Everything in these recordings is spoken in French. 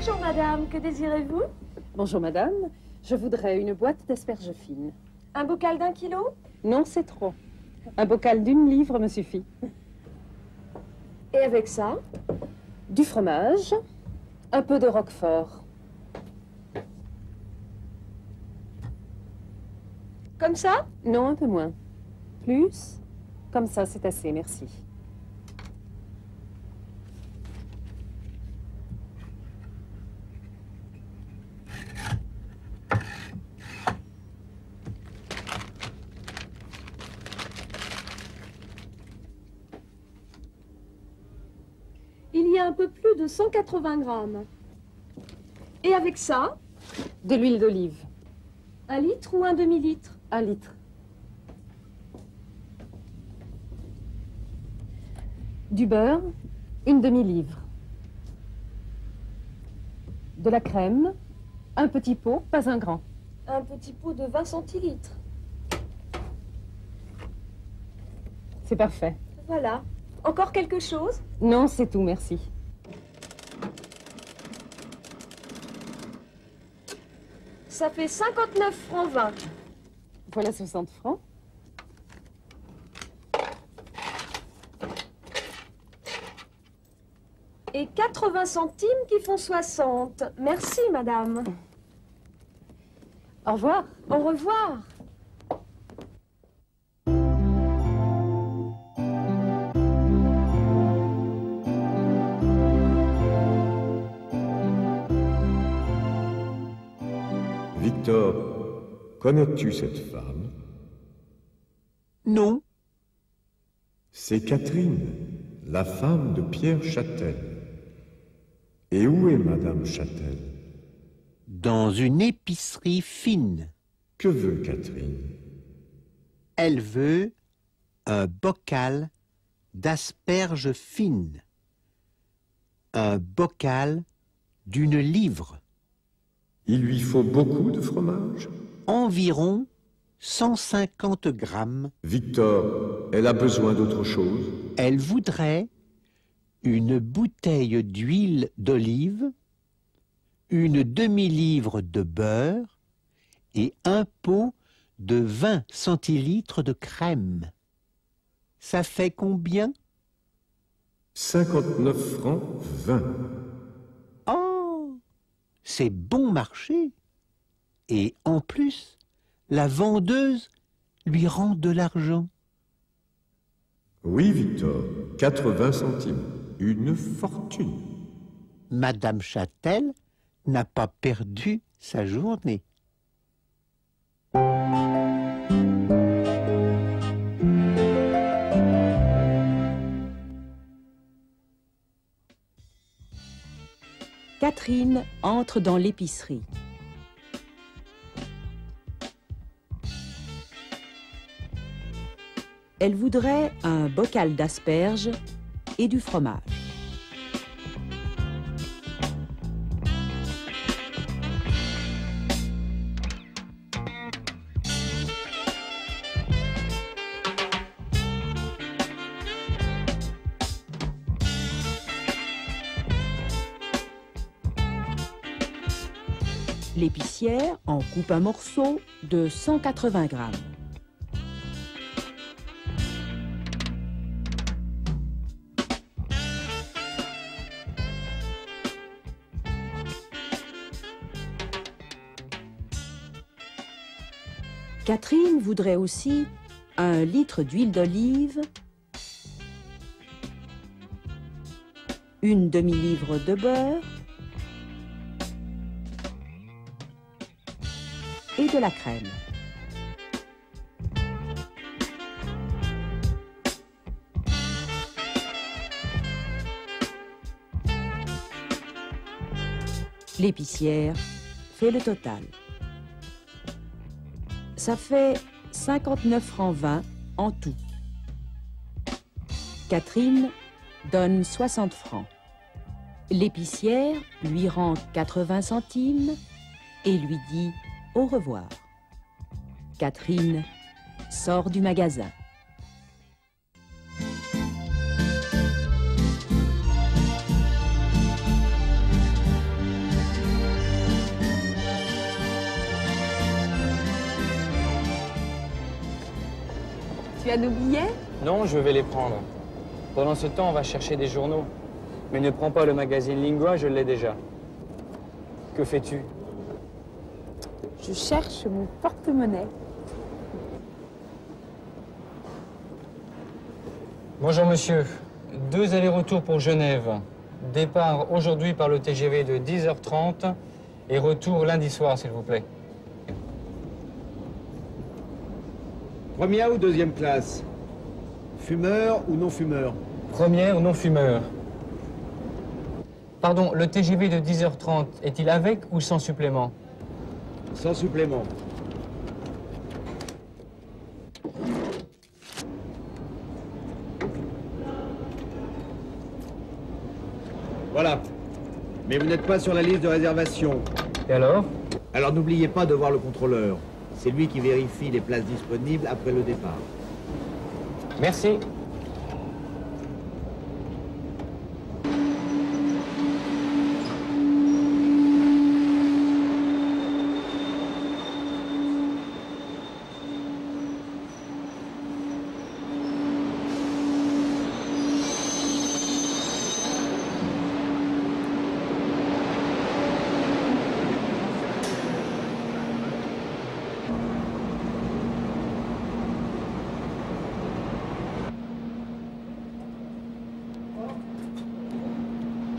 Bonjour madame, que désirez-vous? Bonjour madame, je voudrais une boîte d'asperges fines. Un bocal d'1 kilo? Non, c'est trop. Un bocal d'1 livre me suffit. Et avec ça? Du fromage, un peu de roquefort. Comme ça? Non, un peu moins. Plus? Comme ça, c'est assez, merci. Il y a un peu plus de 180 grammes. Et avec ça? De l'huile d'olive. 1 litre ou un demi-litre? 1 litre. Du beurre, une demi-livre. De la crème, un petit pot, pas un grand. Un petit pot de 20 centilitres. C'est parfait. Voilà. Encore quelque chose? Non, c'est tout, merci. Ça fait 59 francs 20. Voilà 60 francs. Et 80 centimes qui font 60. Merci, madame. Au revoir. Au revoir. Victor, connais-tu cette femme? Non. C'est Catherine, la femme de Pierre Châtel. Et où est Madame Châtel? Dans une épicerie fine. Que veut Catherine? Elle veut un bocal d'asperges fines. Un bocal d'1 livre. Il lui faut beaucoup de fromage? Environ 150 grammes. Victor, elle a besoin d'autre chose? Elle voudrait une bouteille d'huile d'olive, une demi-livre de beurre et un pot de 20 centilitres de crème. Ça fait combien? 59 francs 20. Oh, c'est bon marché. Et en plus, la vendeuse lui rend de l'argent. Oui, Victor, 80 centimes. Une fortune. Madame Châtel n'a pas perdu sa journée. Catherine entre dans l'épicerie. Elle voudrait un bocal d'asperges et du fromage. L'épicière en coupe un morceau de 180 grammes. Catherine voudrait aussi 1 litre d'huile d'olive, une demi-livre de beurre et de la crème. L'épicière fait le total. Ça fait 59 francs 20 en tout. Catherine donne 60 francs. L'épicière lui rend 80 centimes et lui dit au revoir. Catherine sort du magasin. Tu as nos billets? Non, je vais les prendre. Pendant ce temps, on va chercher des journaux. Mais ne prends pas le magazine Lingua, je l'ai déjà. Que fais-tu? Je cherche mon porte-monnaie. Bonjour monsieur. 2 allers-retours pour Genève. Départ aujourd'hui par le TGV de 10h30 et retour lundi soir, s'il vous plaît. Première ou deuxième classe? Fumeur ou non-fumeur? Première non-fumeur. Pardon, le TGV de 10h30, est-il avec ou sans supplément? Sans supplément. Voilà. Mais vous n'êtes pas sur la liste de réservation. Et alors? Alors n'oubliez pas de voir le contrôleur. C'est lui qui vérifie les places disponibles après le départ. Merci.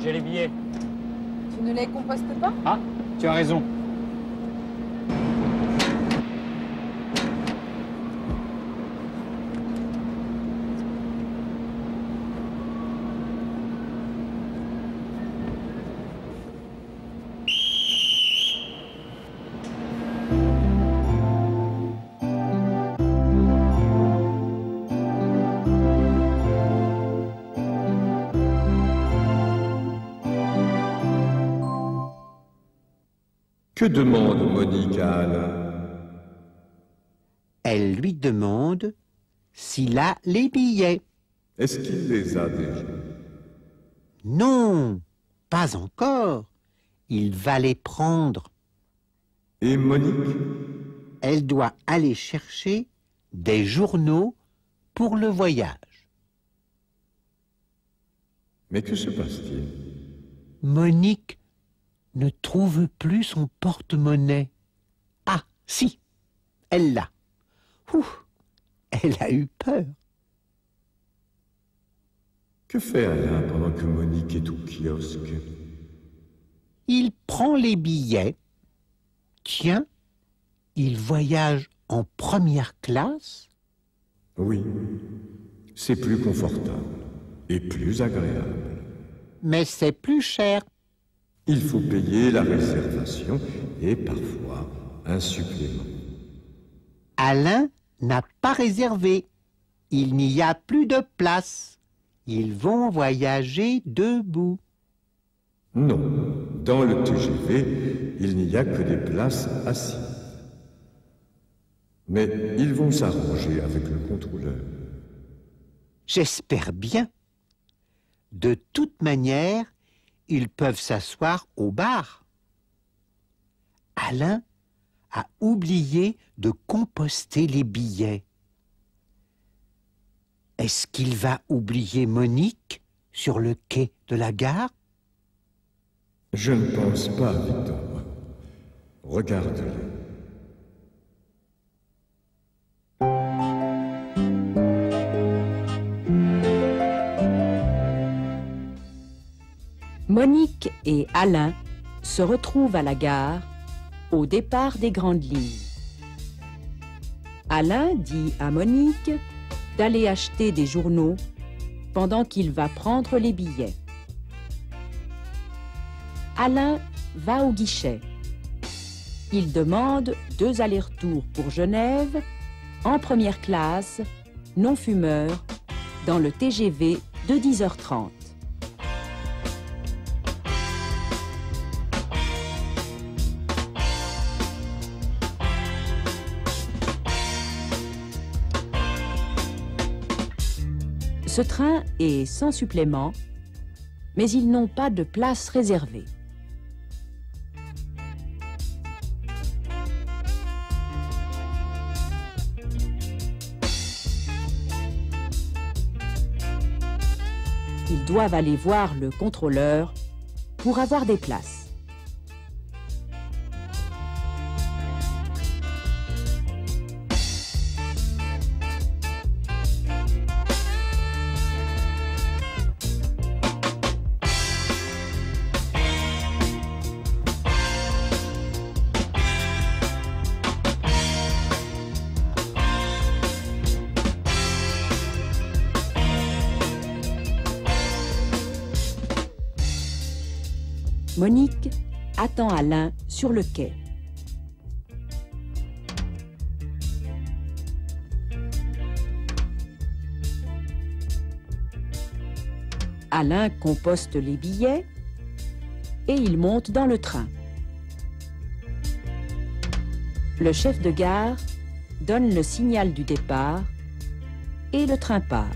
J'ai les billets. Tu ne les compostes pas? Ah, tu as raison. Que demande Monique à Alain? Elle lui demande s'il a les billets. Est-ce qu'il les a déjà? Non, pas encore. Il va les prendre. Et Monique? Elle doit aller chercher des journaux pour le voyage. Mais que se passe-t-il? Monique ne trouve plus son porte-monnaie. Ah, si, elle l'a. Ouh, elle a eu peur. Que fait Alain pendant que Monique est au kiosque? Il prend les billets. Tiens, il voyage en première classe. Oui, c'est plus confortable et plus agréable. Mais c'est plus cher. Il faut payer la réservation et parfois un supplément. Alain n'a pas réservé. Il n'y a plus de place. Ils vont voyager debout. Non, dans le TGV, il n'y a que des places assises. Mais ils vont s'arranger avec le contrôleur. J'espère bien. De toute manière, ils peuvent s'asseoir au bar. Alain a oublié de composter les billets. Est-ce qu'il va oublier Monique sur le quai de la gare? Je ne pense pas, Victor. Regarde-les. Monique et Alain se retrouvent à la gare au départ des grandes lignes. Alain dit à Monique d'aller acheter des journaux pendant qu'il va prendre les billets. Alain va au guichet. Il demande 2 allers-retours pour Genève, en première classe, non-fumeur, dans le TGV de 10h30. Ce train est sans supplément, mais ils n'ont pas de place réservée. Ils doivent aller voir le contrôleur pour avoir des places. Monique attend Alain sur le quai. Alain composte les billets et il monte dans le train. Le chef de gare donne le signal du départ et le train part.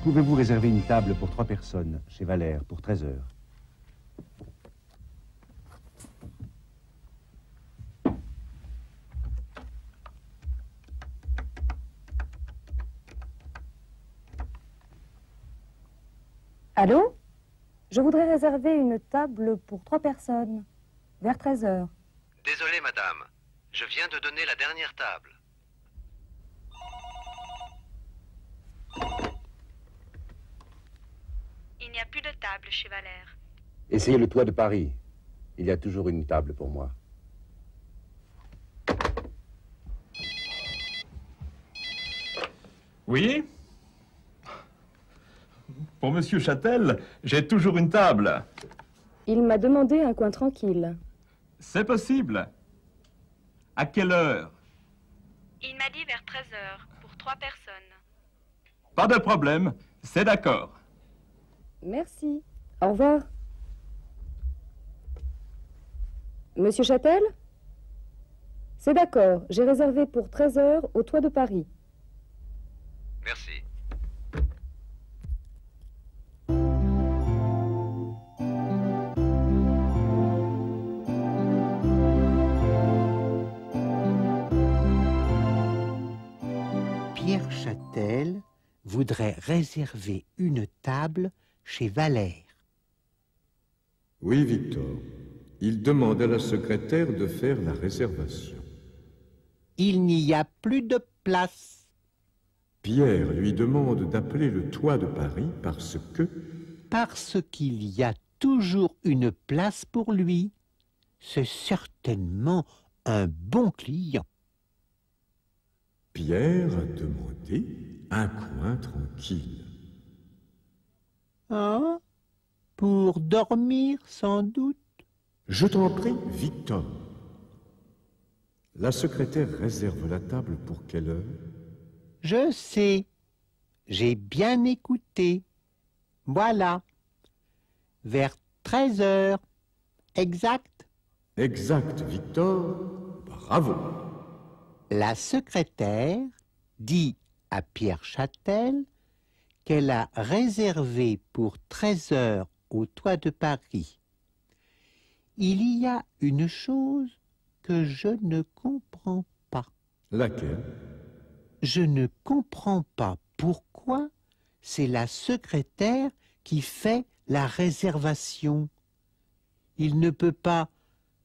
Pouvez-vous réserver une table pour 3 personnes chez Valère pour 13 heures? Allô? Je voudrais réserver une table pour 3 personnes, vers 13 heures. Désolé, madame. Je viens de donner la dernière table. Il n'y a plus de table chez Valère. Essayez le toit de Paris. Il y a toujours une table pour moi. Oui? Pour Monsieur Châtel, j'ai toujours une table. Il m'a demandé un coin tranquille. C'est possible. À quelle heure? Il m'a dit vers 13 heures, pour 3 personnes. Pas de problème, c'est d'accord. Merci. Au revoir. Monsieur Châtel? C'est d'accord, j'ai réservé pour 13 heures au toit de Paris. Merci. Pierre Châtel voudrait réserver une table chez Valère. Oui, Victor. Il demande à la secrétaire de faire la réservation. Il n'y a plus de place. Pierre lui demande d'appeler le toit de Paris parce que... Parce qu'il y a toujours une place pour lui. C'est certainement un bon client. Pierre a demandé un coin tranquille. Hein? Pour dormir, sans doute? Je t'en prie, Victor. La secrétaire réserve la table pour quelle heure? Je sais. J'ai bien écouté. Voilà. Vers 13 heures. Exact? Exact, Victor. Bravo. La secrétaire dit à Pierre Châtel qu'elle a réservé pour 13 heures au toit de Paris. Il y a une chose que je ne comprends pas. Laquelle? Je ne comprends pas pourquoi c'est la secrétaire qui fait la réservation. Il ne peut pas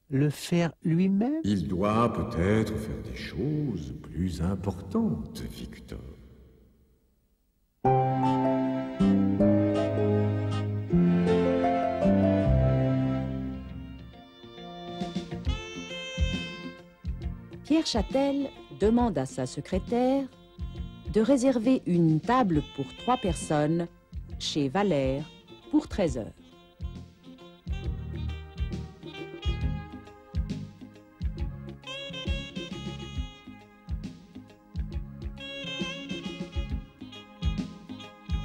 le faire lui-même? Il doit peut-être faire des choses plus importantes, Victor. Pierre Châtel demande à sa secrétaire de réserver une table pour 3 personnes chez Valère pour 13 heures.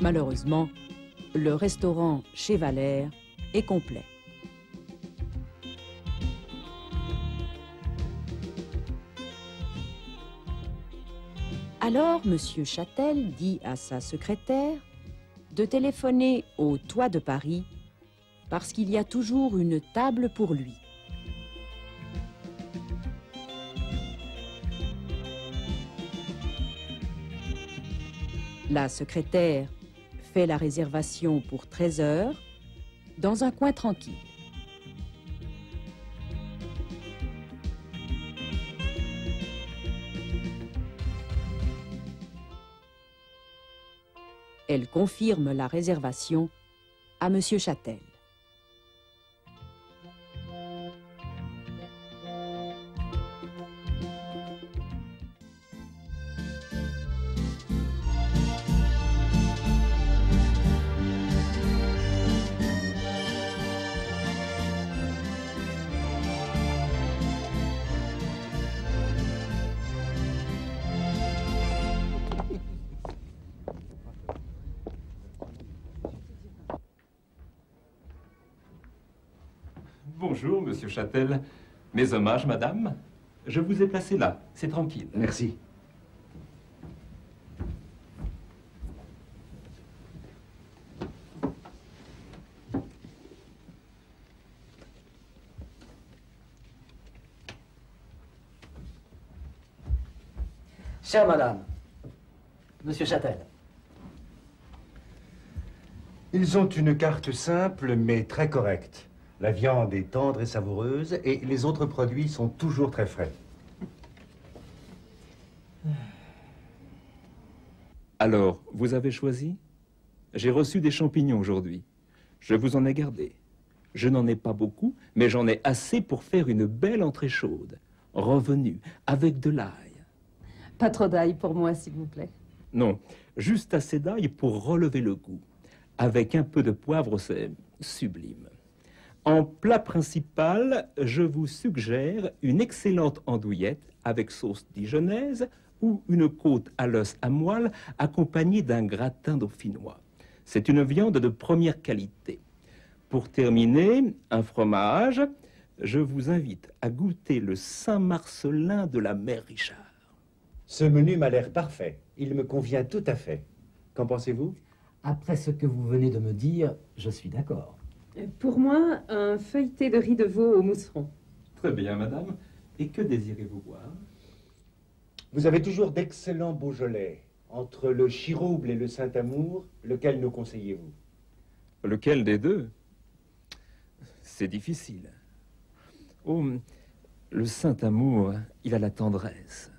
Malheureusement, le restaurant chez Valère est complet. Alors, Monsieur Châtel dit à sa secrétaire de téléphoner au toit de Paris parce qu'il y a toujours une table pour lui. La secrétaire fait la réservation pour 13 heures dans un coin tranquille. Elle confirme la réservation à Monsieur Châtel. Bonjour, Monsieur Châtel. Mes hommages, madame. Je vous ai placé là. C'est tranquille. Merci. Chère madame, Monsieur Châtel. Ils ont une carte simple, mais très correcte. La viande est tendre et savoureuse, et les autres produits sont toujours très frais. Alors, vous avez choisi? J'ai reçu des champignons aujourd'hui. Je vous en ai gardé. Je n'en ai pas beaucoup, mais j'en ai assez pour faire une belle entrée chaude. Revenue, avec de l'ail. Pas trop d'ail pour moi, s'il vous plaît. Non, juste assez d'ail pour relever le goût. Avec un peu de poivre, c'est sublime. En plat principal, je vous suggère une excellente andouillette avec sauce dijonnaise ou une côte à l'os à moelle accompagnée d'un gratin dauphinois. C'est une viande de première qualité. Pour terminer, un fromage, je vous invite à goûter le Saint-Marcellin de la mère Richard. Ce menu m'a l'air parfait. Il me convient tout à fait. Qu'en pensez-vous? Après ce que vous venez de me dire, je suis d'accord. Pour moi, un feuilleté de riz de veau au mousseron. Très bien, madame. Et que désirez-vous boire? Vous avez toujours d'excellents Beaujolais. Entre le Chirouble et le Saint-Amour, lequel nous conseillez-vous? Lequel des deux? C'est difficile. Oh, le Saint-Amour, il a la tendresse.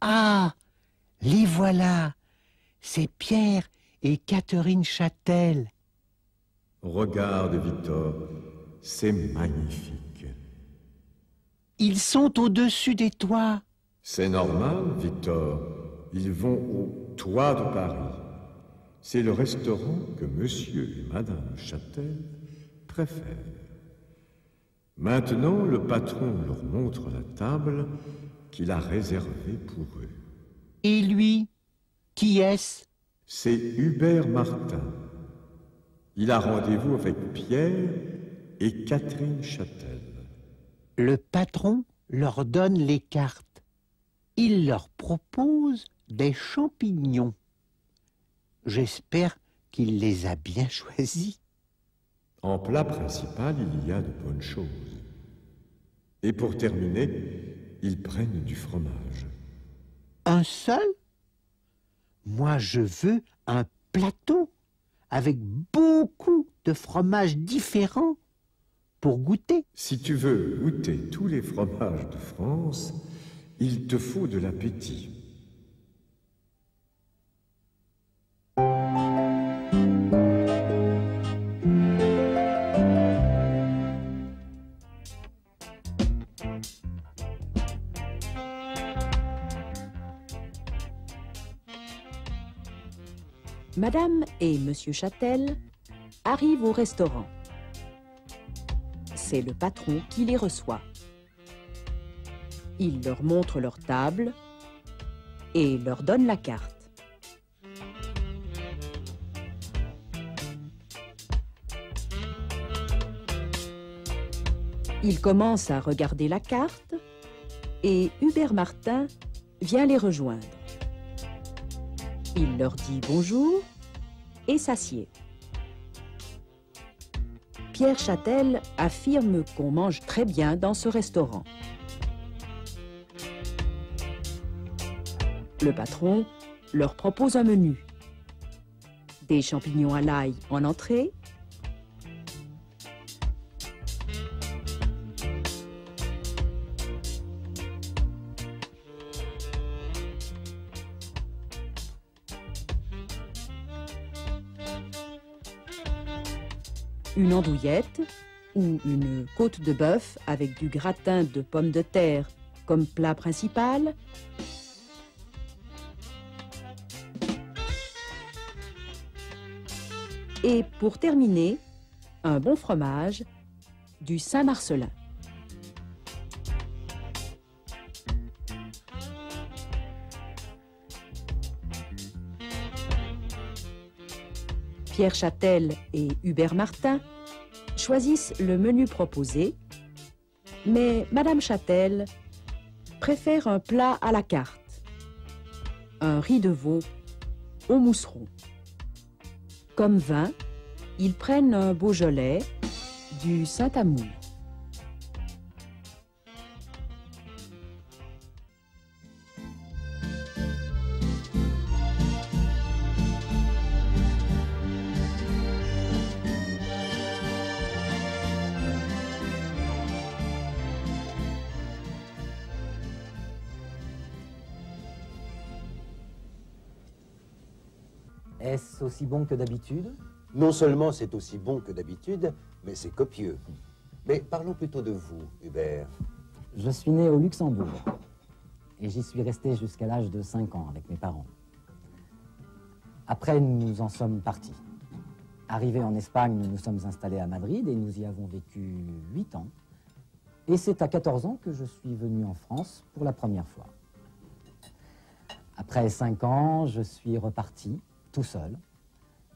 Ah, les voilà. C'est Pierre et Catherine Châtel. Regarde, Victor, c'est magnifique. Ils sont au-dessus des toits. C'est normal, Victor. Ils vont au toit de Paris. C'est le restaurant que monsieur et madame Châtel préfèrent. Maintenant, le patron leur montre la table qu'il a réservée pour eux. Et lui, qui est-ce? C'est Hubert Martin. Il a rendez-vous avec Pierre et Catherine Châtel. Le patron leur donne les cartes. Il leur propose des champignons. J'espère qu'il les a bien choisis. En plat principal, il y a de bonnes choses. Et pour terminer, ils prennent du fromage. Un seul? Moi, je veux un plateau avec beaucoup de fromages différents pour goûter. Si tu veux goûter tous les fromages de France, il te faut de l'appétit. Madame et Monsieur Châtel arrivent au restaurant. C'est le patron qui les reçoit. Il leur montre leur table et leur donne la carte. Ils commencent à regarder la carte et Hubert Martin vient les rejoindre. Il leur dit bonjour et s'assied. Pierre Châtel affirme qu'on mange très bien dans ce restaurant. Le patron leur propose un menu. Des champignons à l'ail en entrée, une andouillette ou une côte de bœuf avec du gratin de pommes de terre comme plat principal, et pour terminer, un bon fromage, du Saint-Marcellin. Pierre Châtel et Hubert Martin choisissent le menu proposé, mais Madame Châtel préfère un plat à la carte, un riz de veau au mousseron. Comme vin, ils prennent un Beaujolais, du Saint-Amour. Est-ce aussi bon que d'habitude? Non seulement c'est aussi bon que d'habitude, mais c'est copieux. Mais parlons plutôt de vous, Hubert. Je suis né au Luxembourg et j'y suis resté jusqu'à l'âge de 5 ans avec mes parents. Après, nous en sommes partis. Arrivés en Espagne, nous nous sommes installés à Madrid et nous y avons vécu 8 ans. Et c'est à 14 ans que je suis venu en France pour la première fois. Après 5 ans, je suis reparti, tout seul,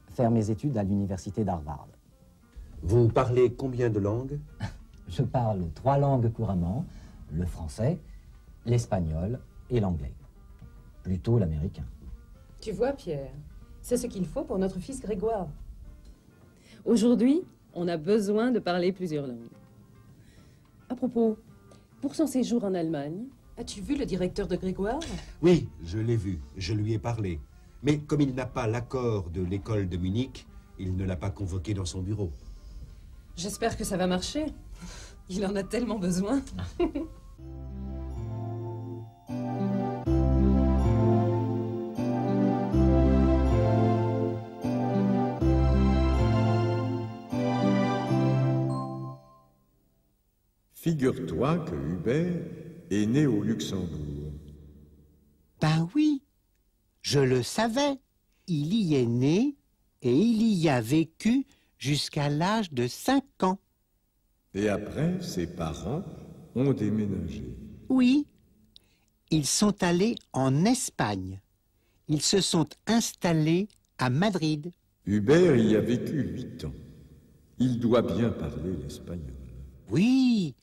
faire mes études à l'université d'Harvard. Vous parlez combien de langues? Je parle 3 langues couramment, le français, l'espagnol et l'anglais. Plutôt l'américain. Tu vois, Pierre, c'est ce qu'il faut pour notre fils Grégoire. Aujourd'hui, on a besoin de parler plusieurs langues. À propos, pour son séjour en Allemagne, as-tu vu le directeur de Grégoire? Oui, je l'ai vu, je lui ai parlé. Mais comme il n'a pas l'accord de l'école de Munich, il ne l'a pas convoqué dans son bureau. J'espère que ça va marcher. Il en a tellement besoin. Figure-toi que Hubert est né au Luxembourg. Ben oui, je le savais. Il y est né et il y a vécu jusqu'à l'âge de 5 ans. Et après, ses parents ont déménagé. Oui, ils sont allés en Espagne. Ils se sont installés à Madrid. Hubert y a vécu 8 ans. Il doit bien parler l'espagnol. Oui,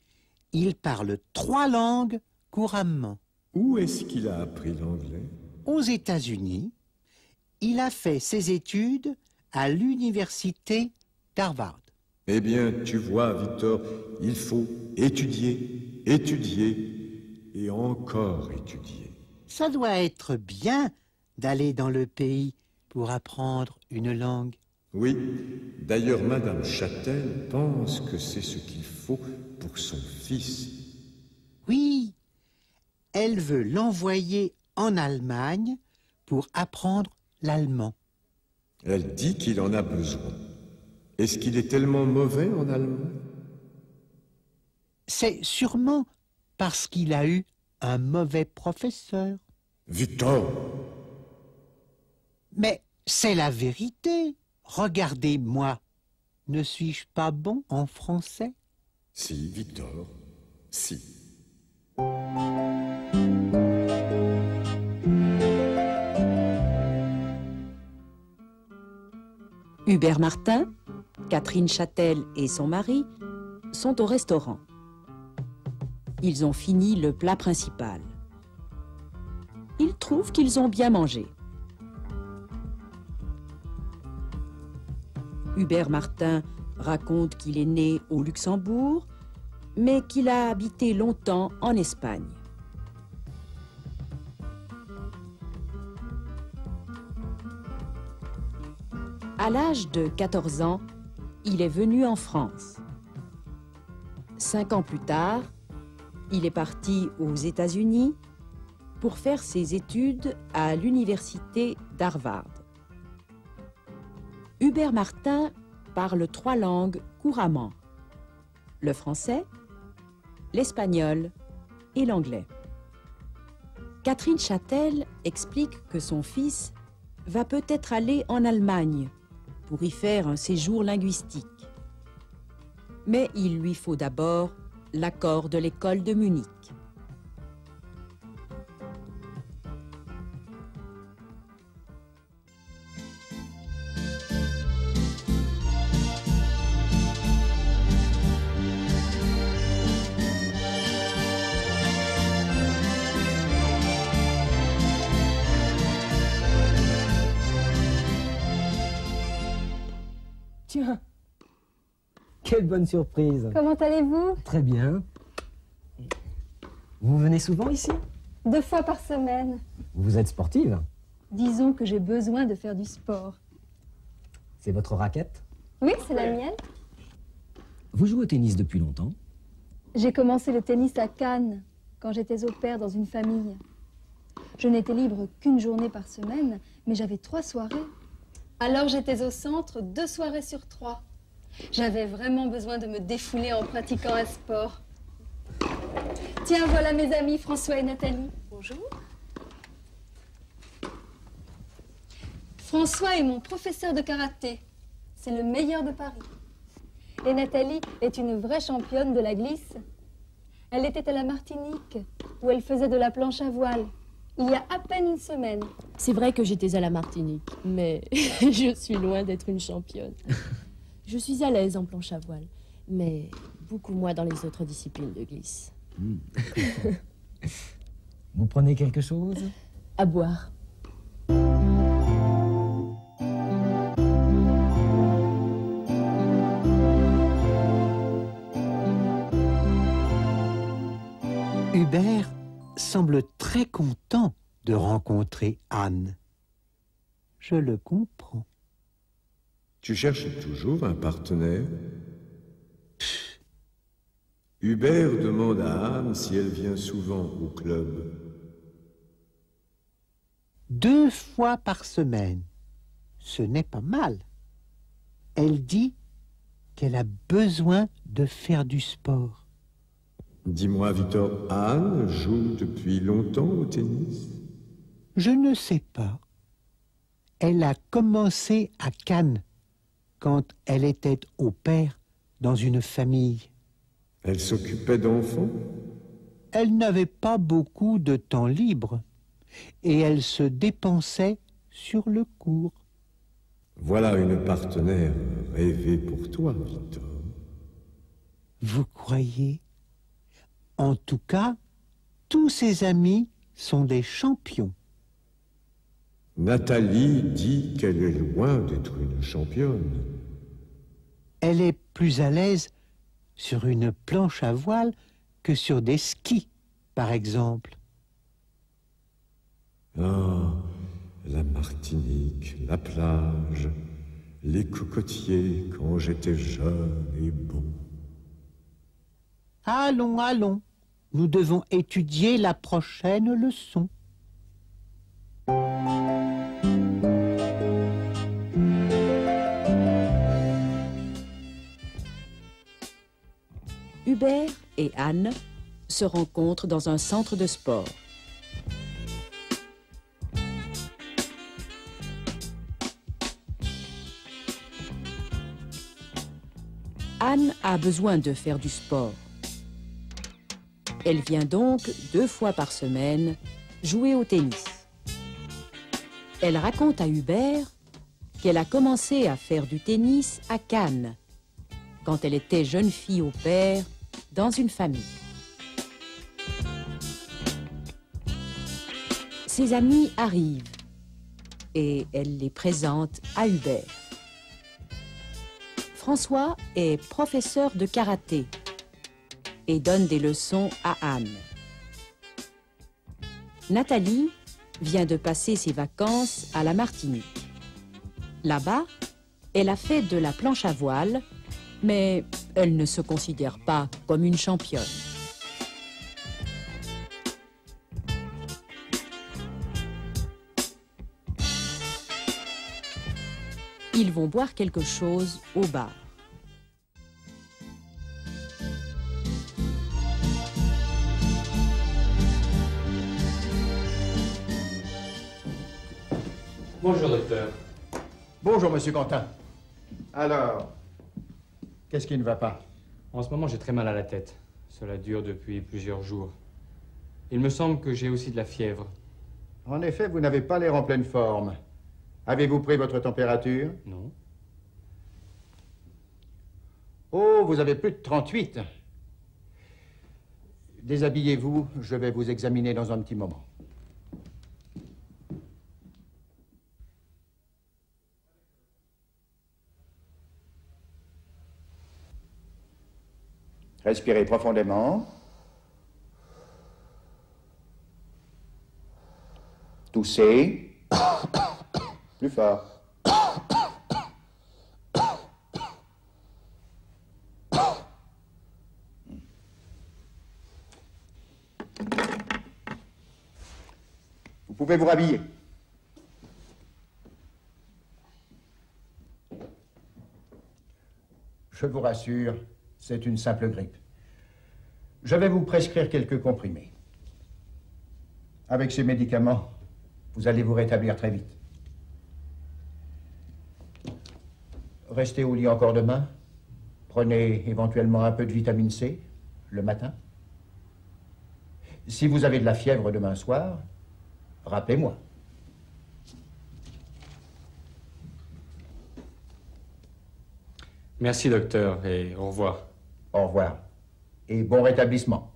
il parle 3 langues couramment. Où est-ce qu'il a appris l'anglais? Aux États-Unis. Il a fait ses études à l'université d'Harvard. Eh bien, tu vois, Victor, il faut étudier, étudier et encore étudier. Ça doit être bien d'aller dans le pays pour apprendre une langue. Oui, d'ailleurs, Madame Châtel pense que c'est ce qu'il faut pour son fils. Oui, elle veut l'envoyer en Allemagne pour apprendre l'allemand. Elle dit qu'il en a besoin. Est-ce qu'il est tellement mauvais en allemand? C'est sûrement parce qu'il a eu un mauvais professeur. Victor! Mais c'est la vérité. Regardez-moi. Ne suis-je pas bon en français? Si, Victor, si. Hubert Martin, Catherine Châtel et son mari sont au restaurant. Ils ont fini le plat principal. Ils trouvent qu'ils ont bien mangé. Hubert Martin raconte qu'il est né au Luxembourg, mais qu'il a habité longtemps en Espagne. À l'âge de 14 ans, il est venu en France. 5 ans plus tard, il est parti aux États-Unis pour faire ses études à l'université d'Harvard. Hubert Martin parle 3 langues couramment: le français, l'espagnol et l'anglais. Catherine Châtel explique que son fils va peut-être aller en Allemagne pour y faire un séjour linguistique. Mais il lui faut d'abord l'accord de l'école de Munich. Tiens, quelle bonne surprise. Comment allez-vous? Très bien. Vous venez souvent ici? 2 fois par semaine. Vous êtes sportive? Disons que j'ai besoin de faire du sport. C'est votre raquette? Oui, c'est la mienne. Vous jouez au tennis depuis longtemps? J'ai commencé le tennis à Cannes, quand j'étais au pair dans une famille. Je n'étais libre qu'une journée par semaine, mais j'avais 3 soirées. Alors j'étais au centre 2 soirées sur 3. J'avais vraiment besoin de me défouler en pratiquant un sport. Tiens, voilà mes amis François et Nathalie. Bonjour. François est mon professeur de karaté. C'est le meilleur de Paris. Et Nathalie est une vraie championne de la glisse. Elle était à la Martinique, où elle faisait de la planche à voile, il y a à peine une semaine. C'est vrai que j'étais à la Martinique, mais je suis loin d'être une championne. Je suis à l'aise en planche à voile, mais beaucoup moins dans les autres disciplines de glisse. Vous prenez quelque chose? À boire. Hubert semble très content de rencontrer Anne. Je le comprends. Tu cherches toujours un partenaire? Hubert demande à Anne si elle vient souvent au club. 2 fois par semaine. Ce n'est pas mal. Elle dit qu'elle a besoin de faire du sport. Dis-moi, Victor, Anne joue depuis longtemps au tennis? Je ne sais pas. Elle a commencé à Cannes, quand elle était au pair dans une famille. Elle s'occupait d'enfants? Elle n'avait pas beaucoup de temps libre, et elle se dépensait sur le cours. Voilà une partenaire rêvée pour toi, Victor. Vous croyez? En tout cas, tous ses amis sont des champions. Nathalie dit qu'elle est loin d'être une championne. Elle est plus à l'aise sur une planche à voile que sur des skis, par exemple. Ah, la Martinique, la plage, les cocotiers quand j'étais jeune et beau. Allons, allons, nous devons étudier la prochaine leçon. Hubert et Anne se rencontrent dans un centre de sport. Anne a besoin de faire du sport. Elle vient donc 2 fois par semaine jouer au tennis. Elle raconte à Hubert qu'elle a commencé à faire du tennis à Cannes, quand elle était jeune fille au pair dans une famille. Ses amis arrivent et elle les présente à Hubert. François est professeur de karaté et donne des leçons à Anne. Nathalie vient de passer ses vacances à la Martinique. Là-bas, elle a fait de la planche à voile, mais elle ne se considère pas comme une championne. Ils vont boire quelque chose au bar. Bonjour, docteur. Bonjour, monsieur Quentin. Alors, qu'est-ce qui ne va pas? En ce moment, j'ai très mal à la tête. Cela dure depuis plusieurs jours. Il me semble que j'ai aussi de la fièvre. En effet, vous n'avez pas l'air en pleine forme. Avez-vous pris votre température? Non. Oh, vous avez plus de 38. Déshabillez-vous, je vais vous examiner dans un petit moment. Respirez profondément. Toussez. Plus fort. Vous pouvez vous rhabiller. Je vous rassure, c'est une simple grippe. Je vais vous prescrire quelques comprimés. Avec ces médicaments, vous allez vous rétablir très vite. Restez au lit encore demain. Prenez éventuellement un peu de vitamine C le matin. Si vous avez de la fièvre demain soir, rappelez-moi. Merci, docteur, et au revoir. Au revoir. Et bon rétablissement.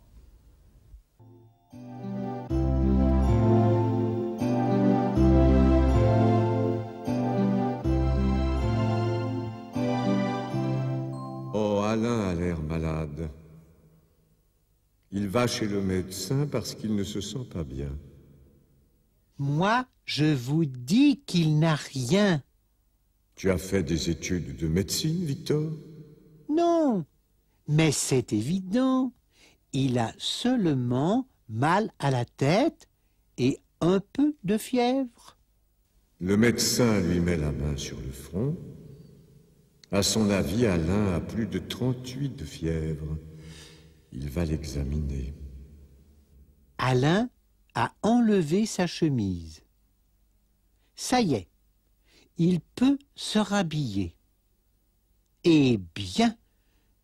Oh, Alain a l'air malade. Il va chez le médecin parce qu'il ne se sent pas bien. Moi, je vous dis qu'il n'a rien. Tu as fait des études de médecine, Victor? Non, mais c'est évident. Il a seulement mal à la tête et un peu de fièvre. Le médecin lui met la main sur le front. À son avis, Alain a plus de 38 de fièvre. Il va l'examiner. Alain a enlevé sa chemise. Ça y est, il peut se rhabiller. Eh bien,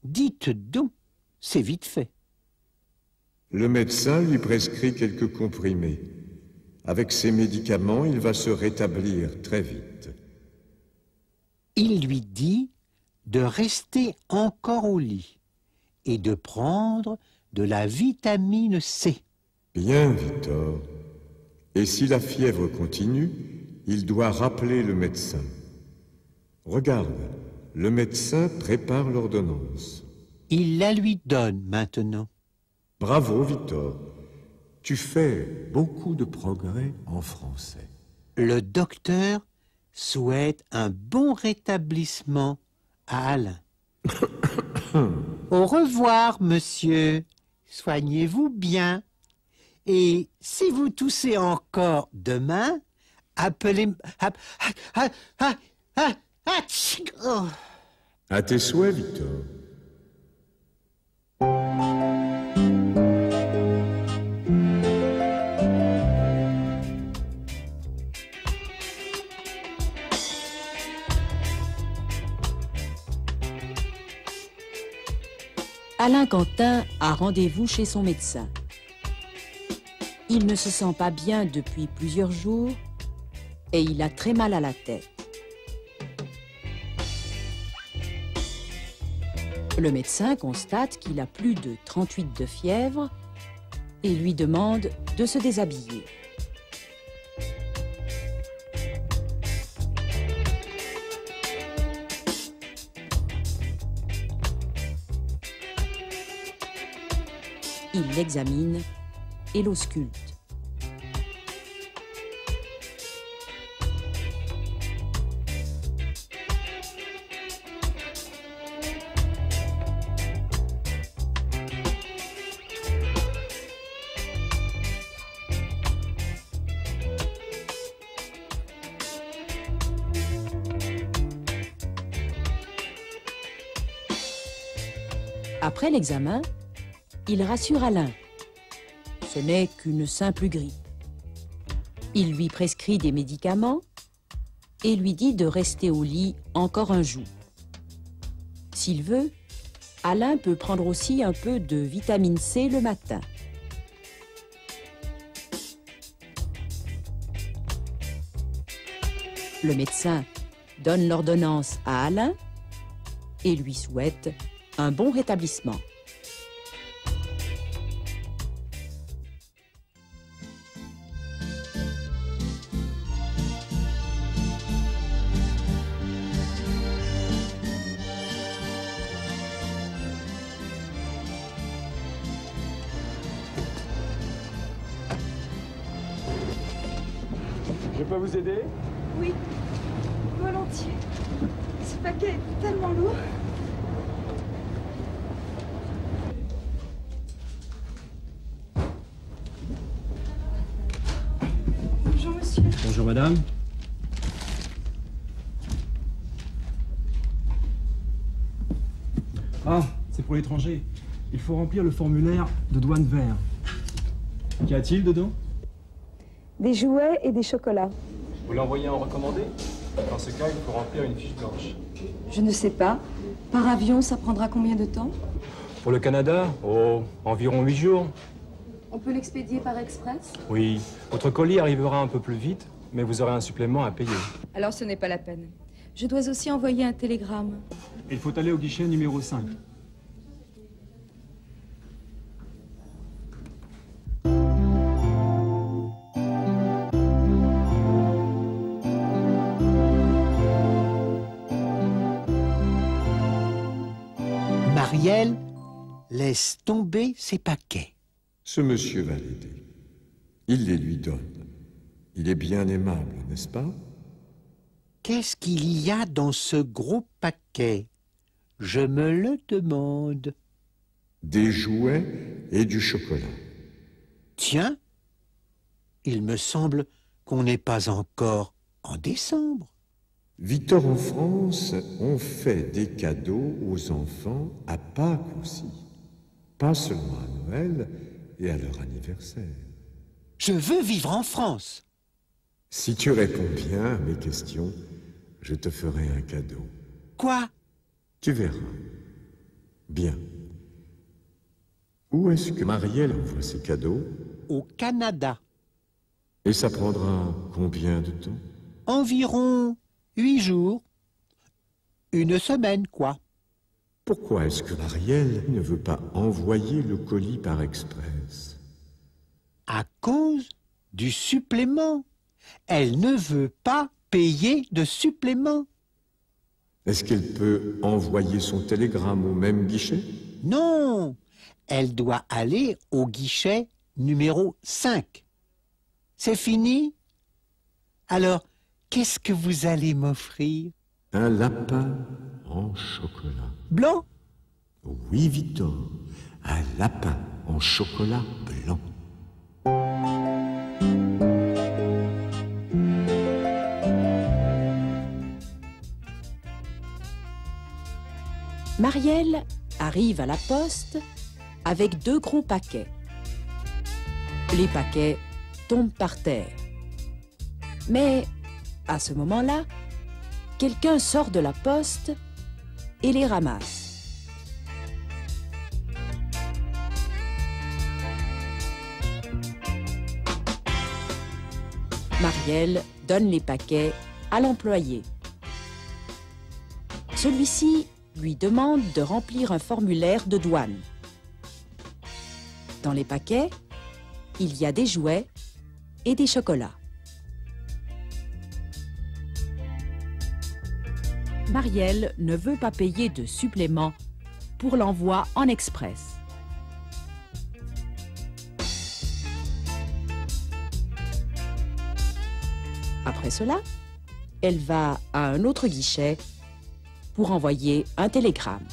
dites donc, c'est vite fait. Le médecin lui prescrit quelques comprimés. Avec ces médicaments, il va se rétablir très vite. Il lui dit de rester encore au lit et de prendre de la vitamine C. Bien, Victor. Et si la fièvre continue, il doit rappeler le médecin. Regarde, le médecin prépare l'ordonnance. Il la lui donne maintenant. Bravo, Victor. Tu fais beaucoup de progrès en français. Le docteur souhaite un bon rétablissement à Alain. Au revoir, monsieur. Soignez-vous bien. Et si vous toussez encore demain, appelez... À tes souhaits, Victor. Alain Quentin a rendez-vous chez son médecin. Il ne se sent pas bien depuis plusieurs jours et il a très mal à la tête. Le médecin constate qu'il a plus de 38 de fièvre et lui demande de se déshabiller. Il l'examine et l'ausculte. Après l'examen, il rassure Alain. Ce n'est qu'une simple grippe. Il lui prescrit des médicaments et lui dit de rester au lit encore un jour. S'il veut, Alain peut prendre aussi un peu de vitamine C le matin. Le médecin donne l'ordonnance à Alain et lui souhaite un bon rétablissement. Je peux vous aider? Oui, volontiers. Ce paquet est tellement lourd. Bonjour, monsieur. Bonjour, madame. Ah, c'est pour l'étranger. Il faut remplir le formulaire de douane vert. Qu'y a-t-il dedans? Des jouets et des chocolats. Vous l'envoyez en recommandé? Dans ce cas, il faut remplir une fiche blanche. Je ne sais pas. Par avion, ça prendra combien de temps? Pour le Canada, oh, environ 8 jours. On peut l'expédier par express? Oui, votre colis arrivera un peu plus vite, mais vous aurez un supplément à payer. Alors ce n'est pas la peine. Je dois aussi envoyer un télégramme. Il faut aller au guichet numéro 5. Marielle laisse tomber ses paquets. Ce monsieur va l'aider. Il les lui donne. Il est bien aimable, n'est-ce pas? Qu'est-ce qu'il y a dans ce gros paquet? Je me le demande. Des jouets et du chocolat. Tiens, il me semble qu'on n'est pas encore en décembre. Victor, en France, on fait des cadeaux aux enfants à Pâques aussi. Pas seulement à Noël et à leur anniversaire. Je veux vivre en France. Si tu réponds bien à mes questions, je te ferai un cadeau. Quoi? Tu verras. Bien. Où est-ce que Marielle envoie ses cadeaux? Au Canada. Et ça prendra combien de temps? Environ 8 jours. Une semaine, quoi. Pourquoi est-ce que Marielle ne veut pas envoyer le colis par express? À cause du supplément. Elle ne veut pas payer de supplément. Est-ce qu'elle peut envoyer son télégramme au même guichet? Non, elle doit aller au guichet numéro 5. C'est fini? Alors, qu'est-ce que vous allez m'offrir? Un lapin en chocolat. Blanc? Oui, Victor, un lapin en chocolat blanc. Marielle arrive à la poste avec 2 gros paquets. Les paquets tombent par terre. Mais, à ce moment-là, quelqu'un sort de la poste et les ramasse. Marielle donne les paquets à l'employé. Celui-ci lui demande de remplir un formulaire de douane. Dans les paquets, il y a des jouets et des chocolats. Marielle ne veut pas payer de supplément pour l'envoi en express. cela, elle va à un autre guichet pour envoyer un télégramme.